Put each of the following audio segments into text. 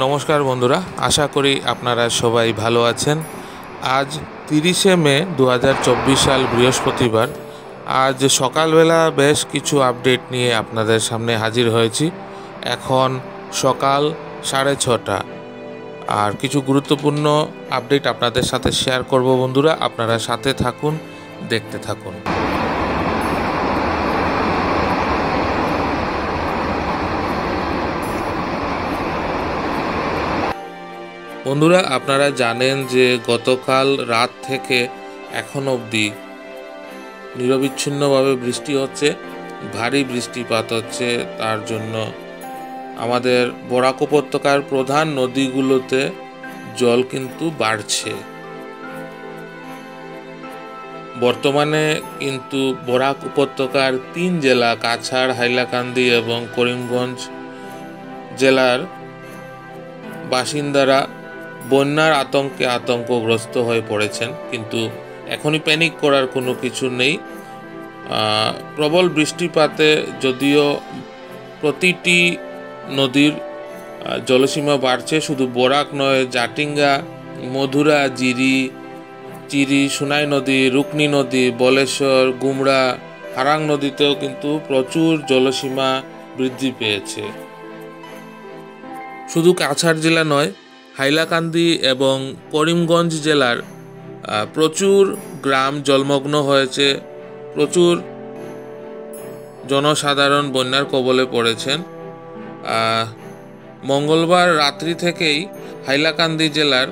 নমস্কার বন্ধুরা, আশা করি আপনারা সবাই ভালো আছেন। আজ 30শে মে 2024 সাল বৃহস্পতিবার। আজ সকালবেলা বেশ কিছু আপডেট নিয়ে আপনাদের সামনে হাজির হয়েছি। এখন সকাল 6:30 আর কিছু গুরুত্বপূর্ণ আপডেট আপনাদের সাথে শেয়ার করব। বন্ধুরা, আপনারা সাথে থাকুন, দেখতে থাকুন। বন্ধুরা, আপনারা জানেন যে গতকাল রাত থেকে এখন অবধি নিরবিচ্ছিন্নভাবে বৃষ্টি হচ্ছে, ভারী বৃষ্টিপাত হচ্ছে। তার জন্য আমাদের বরাক উপত্যকার প্রধান নদীগুলোতে জল কিন্তু বাড়ছে। বর্তমানে কিন্তু বরাক উপত্যকার 3 জেলা কাছাড়, হাইলাকান্দি এবং করিমগঞ্জ জেলার বাসিন্দারা বন্যার আতঙ্কে আতঙ্কগ্রস্ত হয়ে পড়েছেন, কিন্তু এখনই প্যানিক করার কোনো কিছু নেই। প্রবল বৃষ্টিপাতে যদিও প্রতিটি নদীর জলসীমা বাড়ছে, শুধু বরাক নয়, জাটিঙ্গা, মধুরা, চিরি, সোনাই নদী, রুকনি নদী, বলেশ্বর, গুমরা, হারাং নদীতেও কিন্তু প্রচুর জলসীমা বৃদ্ধি পেয়েছে। শুধু কাছাড় জেলা নয়, হাইলাকান্দি এবং করিমগঞ্জ জেলার প্রচুর গ্রাম জলমগ্ন হয়েছে, প্রচুর জনসাধারণ বন্যার কবলে পড়েছেন। মঙ্গলবার রাত্রি থেকেই হাইলাকান্দি জেলার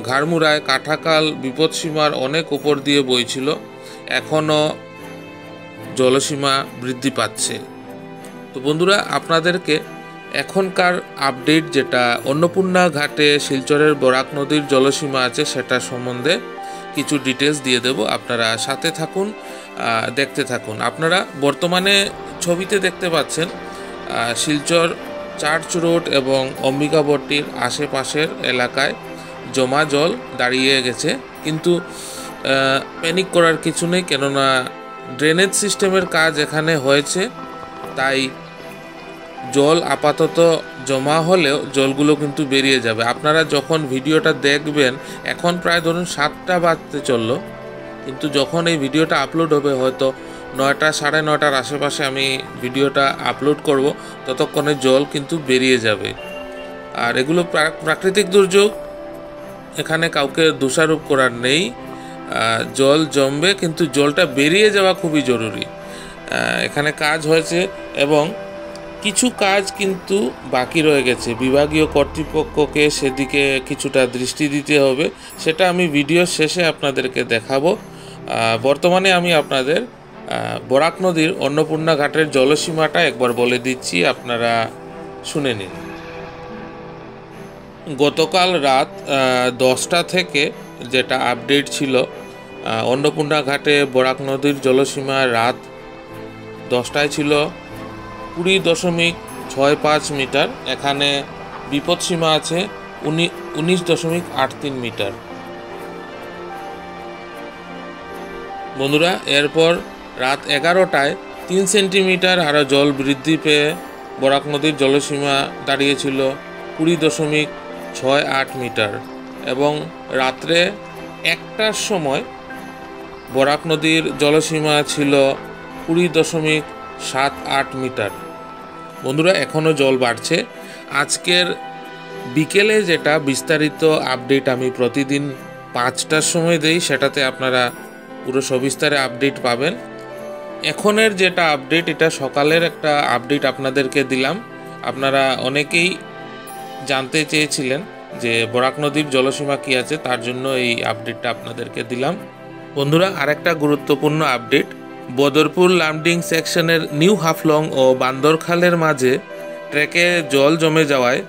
ঘাড়মুড়ায় কাঠাকাল বিপদসীমার অনেক উপর দিয়ে বইছিল, এখনও জলসীমা বৃদ্ধি পাচ্ছে। তো বন্ধুরা, আপনাদেরকে এখনকার আপডেট, যেটা অন্নপূর্ণা ঘাটে শিলচরের বরাক নদীর জলসীমা আছে, সেটা সম্বন্ধে কিছু ডিটেলস দিয়ে দেব। আপনারা সাথে থাকুন, দেখতে থাকুন। আপনারা বর্তমানে ছবিতে দেখতে পাচ্ছেন শিলচর চার্চ রোড এবং অম্বিকাবট্টির আশেপাশের এলাকায় জমা জল দাঁড়িয়ে গেছে, কিন্তু প্যানিক করার কিছু নেই, কেননা ড্রেনেজ সিস্টেমের কাজ এখানে হয়েছে। তাই জল আপাতত জমা হলেও জলগুলো কিন্তু বেরিয়ে যাবে। আপনারা যখন ভিডিওটা দেখবেন, এখন প্রায় ধরুন 7টা বাজতে চললো, কিন্তু যখন এই ভিডিওটা আপলোড হবে হয়তো 9টা, 9:30টার আশেপাশে আমি ভিডিওটা আপলোড করব, ততক্ষণে জল কিন্তু বেরিয়ে যাবে। আর এগুলো প্রাকৃতিক দুর্যোগ, এখানে কাউকে দোষারোপ করার নেই। জল জমবে, কিন্তু জলটা বেরিয়ে যাওয়া খুবই জরুরি। এখানে কাজ হয়েছে এবং কিছু কাজ কিন্তু বাকি রয়ে গেছে। বিভাগীয় কর্তৃপক্ষকে সেদিকে কিছুটা দৃষ্টি দিতে হবে, সেটা আমি ভিডিওর শেষে আপনাদেরকে দেখাবো। বর্তমানে আমি আপনাদের বরাক নদীর অন্নপূর্ণা ঘাটের জলসীমাটা একবার বলে দিচ্ছি, আপনারা শুনে নিন। গতকাল রাত 10টা থেকে যেটা আপডেট ছিল, অন্নপূর্ণা ঘাটে বরাক নদীর জলসীমা রাত 10টায় ছিল 20.65 মিটার। এখানে বিপদসীমা আছে 19.83 মিটার। বন্ধুরা, এরপর রাত 11টায় 3 সেন্টিমিটার হারে জল বৃদ্ধি পেয়ে বরাক নদীর জলসীমা দাঁড়িয়েছিল 20.68 মিটার এবং রাত্রে 1টার সময় বরাক নদীর জলসীমা ছিল 20.78 মিটার। বন্ধুরা, এখনও জল বাড়ছে। আজকের বিকেলে যেটা বিস্তারিত আপডেট আমি প্রতিদিন 5টার সময় দেই, সেটাতে আপনারা পুরো সবিস্তারে আপডেট পাবেন। এখনের যেটা আপডেট, এটা সকালের একটা আপডেট আপনাদেরকে দিলাম। আপনারা অনেকেই জানতে চেয়েছিলেন যে বরাক নদীর জলসীমা কী আছে, তার জন্য এই আপডেটটা আপনাদেরকে দিলাম। বন্ধুরা, আরেকটা গুরুত্বপূর্ণ আপডেট, বদরপুর লামডিং সেকশনের নিউ হাফলং ও বান্দরখালের মাঝে ট্র্যাকে জল জমে যাওয়ায়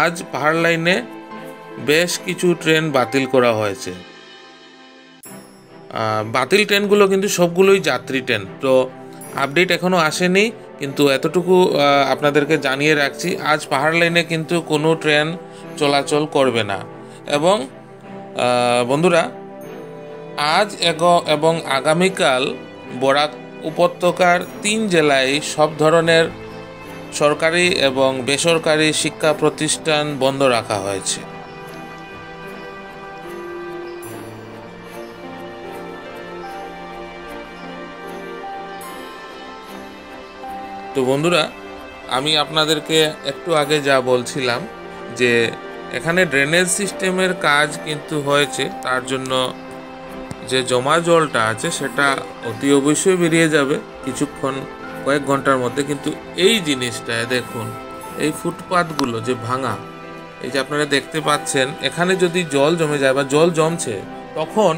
আজ পাহাড় লাইনে বেশ কিছু ট্রেন বাতিল করা হয়েছে। বাতিল ট্রেনগুলো কিন্তু সবগুলোই যাত্রী ট্রেন। তো আপডেট এখনও আসেনি, কিন্তু এতটুকু আপনাদেরকে জানিয়ে রাখছি, আজ পাহাড় লাইনে কিন্তু কোনো ট্রেন চলাচল করবে না। এবং বন্ধুরা, আজ এবং আগামীকাল বরাক উপত্যকার 3 জেলায় সব ধরনের সরকারি এবং বেসরকারি শিক্ষা প্রতিষ্ঠান বন্ধ রাখা হয়েছে। তো বন্ধুরা, আমি আপনাদেরকে একটু আগে যা বলছিলাম যে এখানে ড্রেনেজ সিস্টেমের কাজ কিন্তু হয়েছে, তার জন্য যে জমা জলটা আছে সেটা অতি অবশ্যই বেরিয়ে যাবে কিছুক্ষণ, কয়েক ঘন্টার মধ্যে। কিন্তু এই জিনিসটা দেখুন, এই ফুটপাথগুলো যে ভাঙা, এই যে আপনারা দেখতে পাচ্ছেন, এখানে যদি জল জমে যায় বা জল জমছে, তখন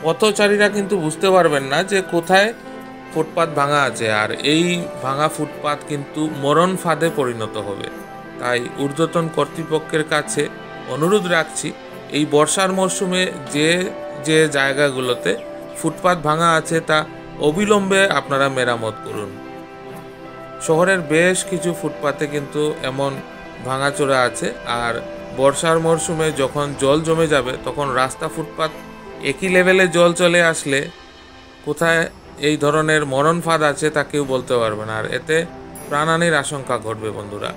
পথচারীরা কিন্তু বুঝতে পারবেন না যে কোথায় ফুটপাথ ভাঙা আছে, আর এই ভাঙা ফুটপাথ কিন্তু মরণ ফাঁদে পরিণত হবে। তাই ঊর্ধ্বতন কর্তৃপক্ষের কাছে অনুরোধ রাখছি, এই বর্ষার মরশুমে যে যে জায়গাগুলোতে ফুটপাথ ভাঙা আছে তা অবিলম্বে আপনারা মেরামত করুন। শহরের বেশ কিছু ফুটপাথে কিন্তু এমন ভাঙাচোরা আছে, আর বর্ষার মরশুমে যখন জল জমে যাবে তখন রাস্তা ফুটপাথ একই লেভেলে জল চলে আসলে কোথায় এই ধরনের মরণ ফাঁদ আছে তা কেউ বলতে পারবে না, আর এতে প্রাণহানির আশঙ্কা ঘটবে বন্ধুরা।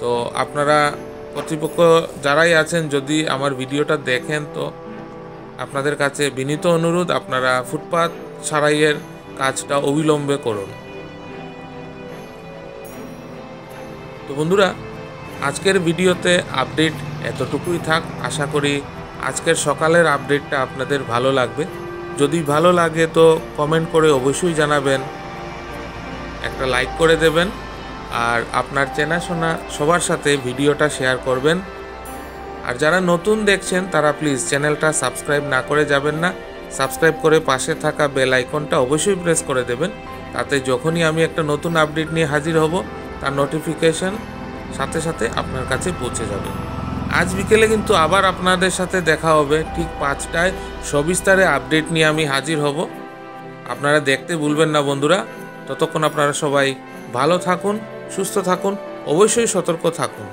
তো আপনারা কর্তৃপক্ষ যারাই আছেন, যদি আমার ভিডিওটা দেখেন, তো আপনাদের কাছে বিনীত অনুরোধ, আপনারা ফুটপাথ সারাইয়ের কাজটা অবিলম্বে করুন। তো বন্ধুরা, আজকের ভিডিওতে আপডেট এতটুকুই থাক। আশা করি আজকের সকালের আপডেটটা আপনাদের ভালো লাগবে। যদি ভালো লাগে তো কমেন্ট করে অবশ্যই জানাবেন, একটা লাইক করে দেবেন, আর আপনার চেনাশোনা সবার সাথে ভিডিওটা শেয়ার করবেন। আর যারা নতুন দেখছেন তারা প্লিজ চ্যানেলটা সাবস্ক্রাইব না করে যাবেন না, সাবস্ক্রাইব করে পাশে থাকা বেল আইকনটা অবশ্যই প্রেস করে দেবেন, তাতে যখনই আমি একটা নতুন আপডেট নিয়ে হাজির হব তার নোটিফিকেশন সাথে সাথে আপনার কাছে পৌঁছে যাবে। আজ বিকেলে কিন্তু আবার আপনাদের সাথে দেখা হবে ঠিক 5টায়, সবিস্তারে আপডেট নিয়ে আমি হাজির হব। আপনারা দেখতে ভুলবেন না বন্ধুরা। ততক্ষণ আপনারা সবাই ভালো থাকুন, সুস্থ থাকুন, অবশ্যই সতর্ক থাকুন।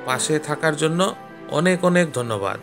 পাশে থাকার জন্য অনেক অনেক ধন্যবাদ।